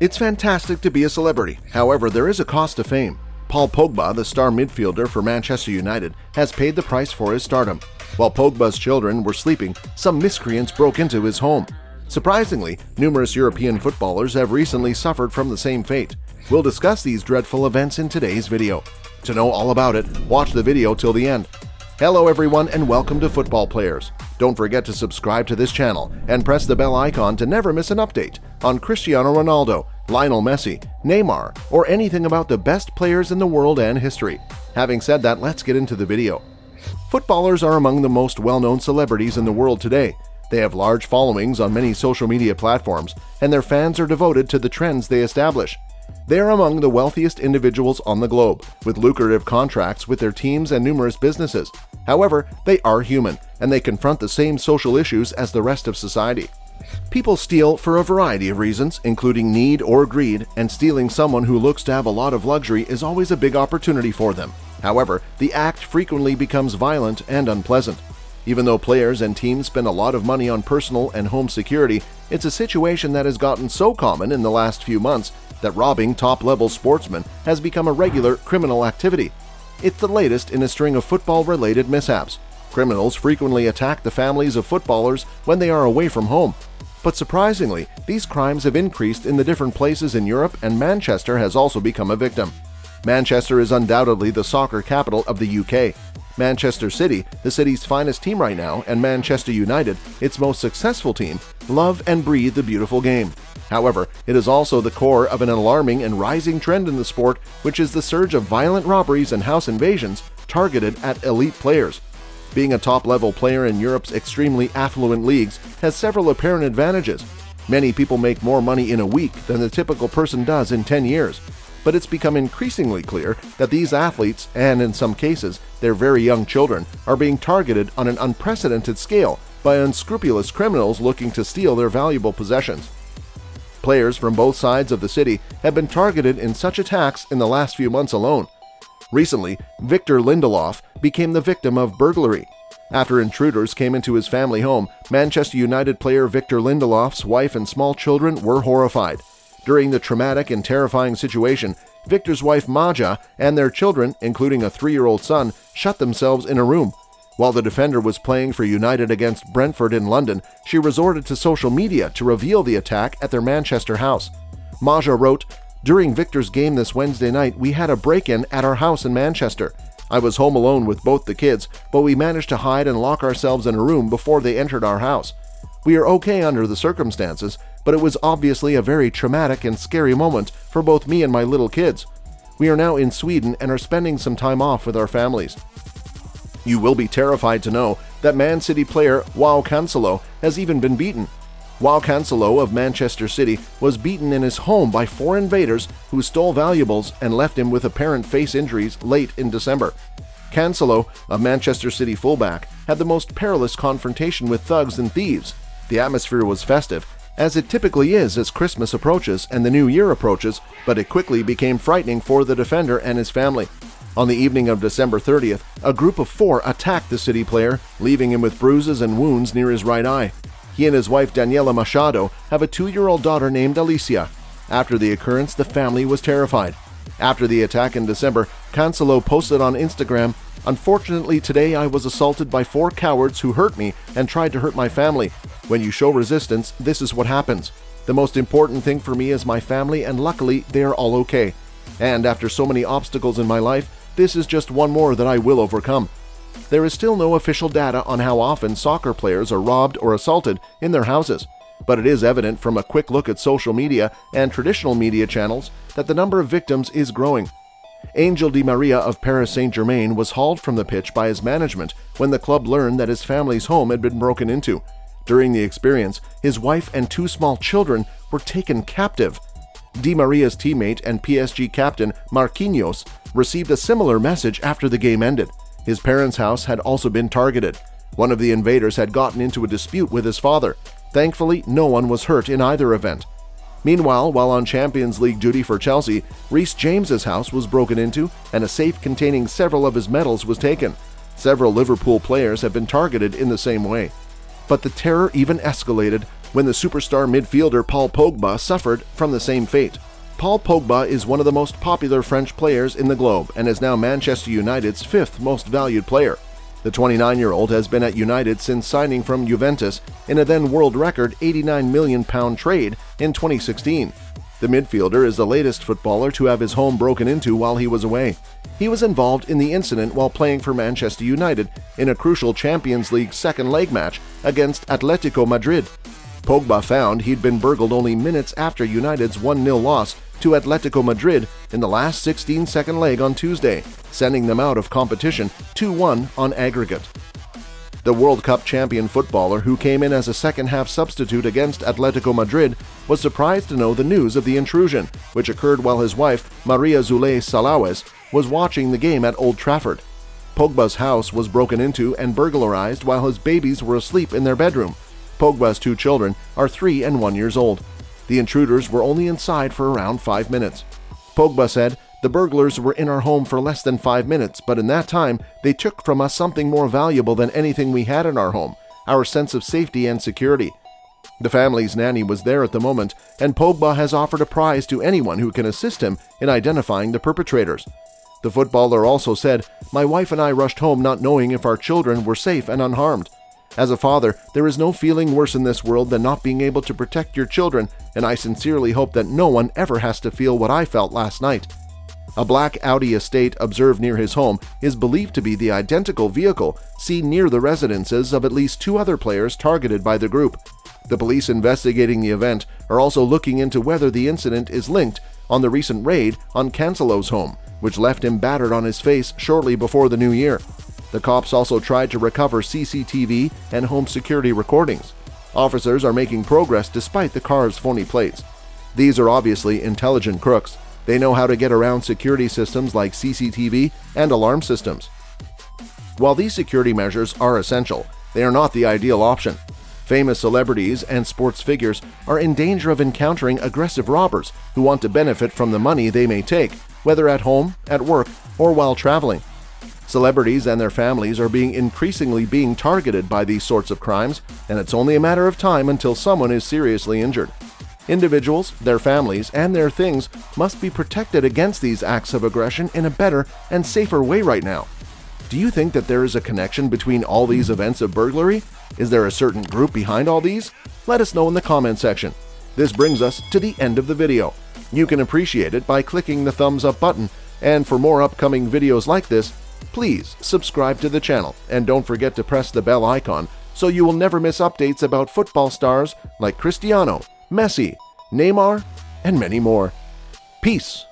It's fantastic to be a celebrity. However, there is a cost to fame. Paul Pogba, the star midfielder for Manchester United, has paid the price for his stardom. While Pogba's children were sleeping, some miscreants broke into his home. Surprisingly, numerous European footballers have recently suffered from the same fate. We'll discuss these dreadful events in today's video. To know all about it, watch the video till the end. Hello everyone and welcome to Football Players. Don't forget to subscribe to this channel and press the bell icon to never miss an update on Cristiano Ronaldo, Lionel Messi, Neymar, or anything about the best players in the world and history. Having said that, let's get into the video. Footballers are among the most well-known celebrities in the world today. They have large followings on many social media platforms, and their fans are devoted to the trends they establish. They are among the wealthiest individuals on the globe, with lucrative contracts with their teams and numerous businesses. However, they are human, and they confront the same social issues as the rest of society. People steal for a variety of reasons, including need or greed, and stealing someone who looks to have a lot of luxury is always a big opportunity for them. However, the act frequently becomes violent and unpleasant. Even though players and teams spend a lot of money on personal and home security, it's a situation that has gotten so common in the last few months that robbing top-level sportsmen has become a regular criminal activity. It's the latest in a string of football-related mishaps. Criminals frequently attack the families of footballers when they are away from home. But surprisingly, these crimes have increased in the different places in Europe, and Manchester has also become a victim. Manchester is undoubtedly the soccer capital of the UK. Manchester City, the city's finest team right now, and Manchester United, its most successful team, love and breathe the beautiful game. However, it is also the core of an alarming and rising trend in the sport, which is the surge of violent robberies and house invasions targeted at elite players. Being a top-level player in Europe's extremely affluent leagues has several apparent advantages. Many people make more money in a week than the typical person does in 10 years. But it's become increasingly clear that these athletes, and in some cases, their very young children, are being targeted on an unprecedented scale by unscrupulous criminals looking to steal their valuable possessions. Players from both sides of the city have been targeted in such attacks in the last few months alone. Recently, Victor Lindelof became the victim of burglary. After intruders came into his family home, Manchester United player Victor Lindelof's wife and small children were horrified. During the traumatic and terrifying situation, Victor's wife Maja and their children, including a 3-year-old son, shut themselves in a room. While the defender was playing for United against Brentford in London, she resorted to social media to reveal the attack at their Manchester house. Maja wrote, "During Victor's game this Wednesday night, we had a break-in at our house in Manchester. I was home alone with both the kids, but we managed to hide and lock ourselves in a room before they entered our house. We are okay under the circumstances, but it was obviously a very traumatic and scary moment for both me and my little kids. We are now in Sweden and are spending some time off with our families." You will be terrified to know that Man City player João Cancelo has even been beaten. João Cancelo of Manchester City was beaten in his home by 4 invaders who stole valuables and left him with apparent face injuries late in December. Cancelo, a Manchester City fullback, had the most perilous confrontation with thugs and thieves. The atmosphere was festive, as it typically is as Christmas approaches and the New Year approaches, but it quickly became frightening for the defender and his family. On the evening of December 30th, a group of 4 attacked the City player, leaving him with bruises and wounds near his right eye. He and his wife Daniela Machado have a 2-year-old daughter named Alicia. After the occurrence, the family was terrified. After the attack in December, Cancelo posted on Instagram, "Unfortunately, today I was assaulted by 4 cowards who hurt me and tried to hurt my family. When you show resistance, this is what happens. The most important thing for me is my family, and luckily they are all okay. And after so many obstacles in my life, this is just one more that I will overcome." There is still no official data on how often soccer players are robbed or assaulted in their houses, but it is evident from a quick look at social media and traditional media channels that the number of victims is growing. Angel Di Maria of Paris Saint-Germain was hauled from the pitch by his management when the club learned that his family's home had been broken into. During the experience, his wife and 2 small children were taken captive. Di Maria's teammate and PSG captain Marquinhos received a similar message after the game ended. His parents' house had also been targeted. One of the invaders had gotten into a dispute with his father. Thankfully, no one was hurt in either event. Meanwhile, while on Champions League duty for Chelsea, Reece James's house was broken into and a safe containing several of his medals was taken. Several Liverpool players have been targeted in the same way. But the terror even escalated when the superstar midfielder Paul Pogba suffered from the same fate. Paul Pogba is one of the most popular French players in the globe and is now Manchester United's fifth most valued player. The 29-year-old has been at United since signing from Juventus in a then world record £89 million trade in 2016. The midfielder is the latest footballer to have his home broken into while he was away. He was involved in the incident while playing for Manchester United in a crucial Champions League second leg match against Atlético Madrid. Pogba found he'd been burgled only minutes after United's 1-0 loss to Atlético Madrid in the last 16-second leg on Tuesday, sending them out of competition 2-1 on aggregate. The World Cup champion footballer, who came in as a second-half substitute against Atlético Madrid, was surprised to know the news of the intrusion, which occurred while his wife, Maria Zulay Salawes, was watching the game at Old Trafford. Pogba's house was broken into and burglarized while his babies were asleep in their bedroom. Pogba's two children are 3 and 1 years old. The intruders were only inside for around 5 minutes. Pogba said, "The burglars were in our home for less than 5 minutes, but in that time, they took from us something more valuable than anything we had in our home, our sense of safety and security." The family's nanny was there at the moment, and Pogba has offered a prize to anyone who can assist him in identifying the perpetrators. The footballer also said, "My wife and I rushed home not knowing if our children were safe and unharmed. As a father, there is no feeling worse in this world than not being able to protect your children, and I sincerely hope that no one ever has to feel what I felt last night." A black Audi estate observed near his home is believed to be the identical vehicle seen near the residences of at least 2 other players targeted by the group. The police investigating the event are also looking into whether the incident is linked on the recent raid on Cancelo's home, which left him battered on his face shortly before the new year. The cops also tried to recover CCTV and home security recordings. Officers are making progress despite the car's phony plates. These are obviously intelligent crooks. They know how to get around security systems like CCTV and alarm systems. While these security measures are essential, they are not the ideal option. Famous celebrities and sports figures are in danger of encountering aggressive robbers who want to benefit from the money they may take, whether at home, at work, or while traveling. Celebrities and their families are increasingly being targeted by these sorts of crimes, and it's only a matter of time until someone is seriously injured. Individuals, their families, and their things must be protected against these acts of aggression in a better and safer way right now. Do you think that there is a connection between all these events of burglary? Is there a certain group behind all these? Let us know in the comment section. This brings us to the end of the video. You can appreciate it by clicking the thumbs up button, and for more upcoming videos like this, please subscribe to the channel and don't forget to press the bell icon so you will never miss updates about football stars like Cristiano, Messi, Neymar, and many more. Peace.